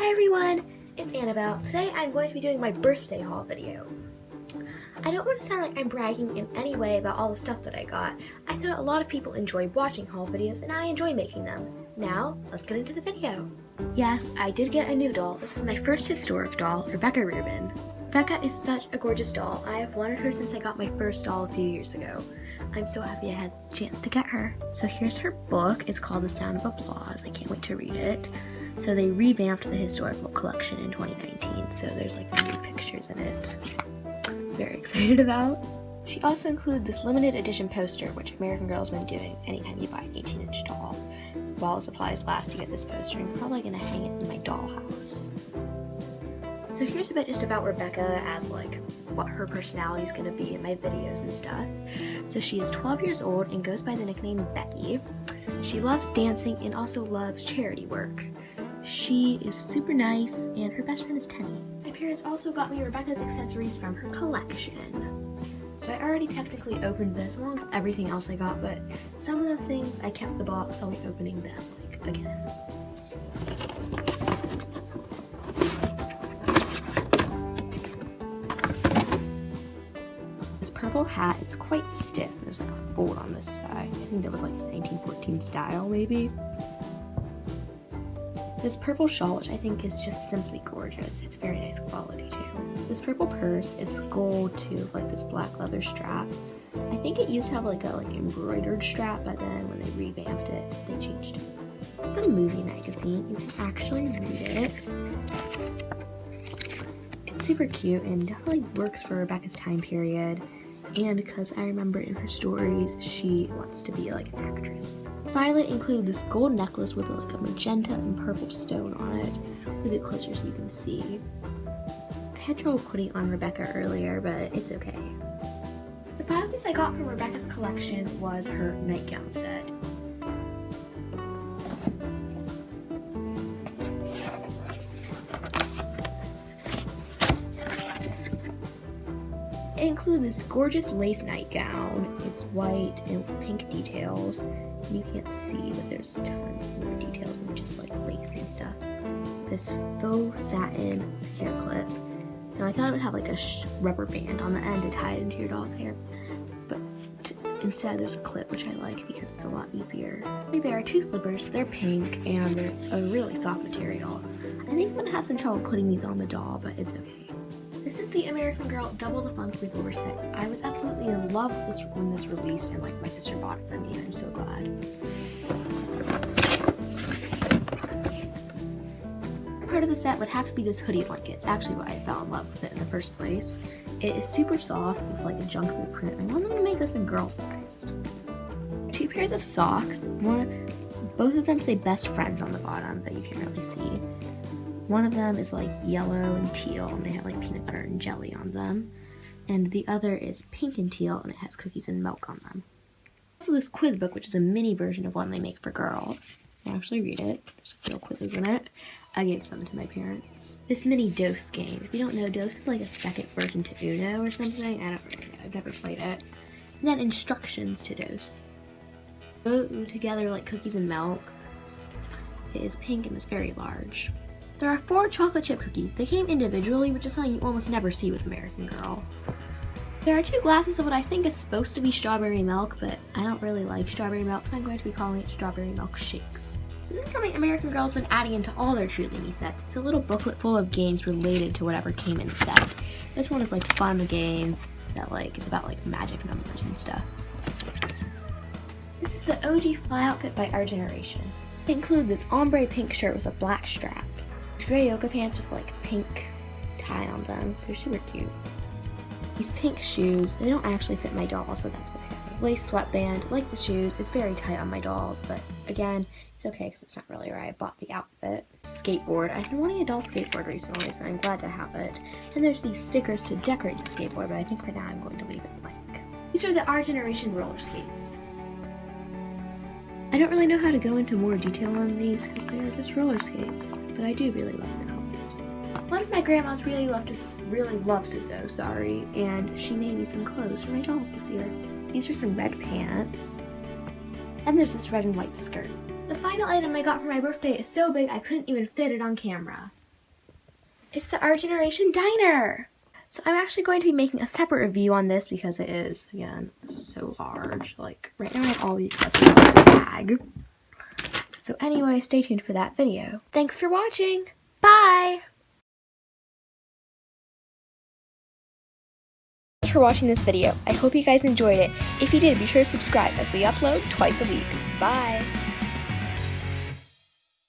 Hi everyone, it's Annabelle. Today I'm going to be doing my birthday haul video. I don't want to sound like I'm bragging in any way about all the stuff that I got. I know a lot of people enjoy watching haul videos and I enjoy making them. Now, let's get into the video. Yes, I did get a new doll. This is my first historic doll, Rebecca Rubin. Rebecca is such a gorgeous doll. I have wanted her since I got my first doll a few years ago. I'm so happy I had the chance to get her. So here's her book. It's called The Sound of Applause. I can't wait to read it. So they revamped the historical collection in 2019, so there's like new pictures in it. Very excited about. She also included this limited edition poster, which American Girl's been doing anytime you buy an 18-inch doll. While supplies last, you get this poster, and I'm probably gonna hang it in my dollhouse. So here's a bit just about Rebecca as like what her personality is gonna be in my videos and stuff. So she is 12 years old and goes by the nickname Becky. She loves dancing and also loves charity work. She is super nice, and her best friend is Tenny. My parents also got me Rebecca's accessories from her collection. So I already technically opened this along with everything else I got, but some of the things I kept the box, so I'll be opening them like again. This purple hat, it's quite stiff. There's like a fold on this side. I think that was like 1914 style maybe. This purple shawl, which I think is just simply gorgeous. It's very nice quality too. This purple purse, it's gold too, like this black leather strap. I think it used to have like a embroidered strap, but then when they revamped it, they changed it. The movie magazine, you can actually read it. It's super cute and definitely works for Rebecca's time period. And because I remember in her stories, she wants to be like an actress. Finally, it included this gold necklace with like a magenta and purple stone on it. Look at it closer so you can see. I had trouble putting on Rebecca earlier, but it's okay. The final piece I got from Rebecca's collection was her nightgown set. It included this gorgeous lace nightgown. It's white and with pink details. You can't see, but there's tons more details than just like lace and stuff. This faux satin hair clip. So I thought it would have like a rubber band on the end to tie it into your doll's hair. But instead there's a clip, which I like because it's a lot easier. There are two slippers. They're pink and they're a really soft material. I think I'm gonna have some trouble putting these on the doll, but it's okay. This is the American Girl Double the Fun Sleepover set. I was absolutely in love with this when this released, and like my sister bought it for me, and I'm so glad. Part of the set would have to be this hoodie blanket. It's actually why I fell in love with it in the first place. It is super soft with like a junk food print. I want them to make this in girl sized. Two pairs of socks. Both of them say best friends on the bottom, but you can't really see. One of them is like yellow and teal, and they have like peanut butter and jelly on them. And the other is pink and teal, and it has cookies and milk on them. Also this quiz book, which is a mini version of one they make for girls. I actually read it. There's real quizzes in it. I gave some to my parents. This mini dose game. If you don't know, dose is like a second version to Uno or something. I don't really know. I've never played it. And then instructions to dose. Go together like cookies and milk. It is pink and it's very large. There are 4 chocolate chip cookies. They came individually, which is something you almost never see with American Girl. There are 2 glasses of what I think is supposed to be strawberry milk, but I don't really like strawberry milk, so I'm going to be calling it strawberry milk shakes. This is something American Girl's been adding into all their Truly sets. It's a little booklet full of games related to whatever came in the set. This one is like fun game that like it's about like magic numbers and stuff. This is the OG fly outfit by our generation. They include this ombre pink shirt with a black strap. Gray yoga pants with like pink tie on them. They're super cute. These pink shoes, they don't actually fit my dolls, but that's okay. Lace sweatband, like the shoes, it's very tight on my dolls, but again, it's okay because it's not really where I bought the outfit. Skateboard, I've been wanting a doll skateboard recently, so I'm glad to have it. And there's these stickers to decorate the skateboard, but I think for now I'm going to leave it blank. These are the Our Generation roller skates. I don't really know how to go into more detail on these because they are just roller skates, but I do really love the colors. One of my grandmas really loves to sew, and she made me some clothes for my dolls this year. These are some red pants, and there's this red and white skirt. The final item I got for my birthday is so big I couldn't even fit it on camera. It's the Our Generation Diner. So I'm actually going to be making a separate review on this because it is, again, so large. Like, right now I have all the accessories in the bag. So anyway, stay tuned for that video. Thanks for watching. Bye! Thanks for watching this video. I hope you guys enjoyed it. If you did, be sure to subscribe as we upload twice a week. Bye!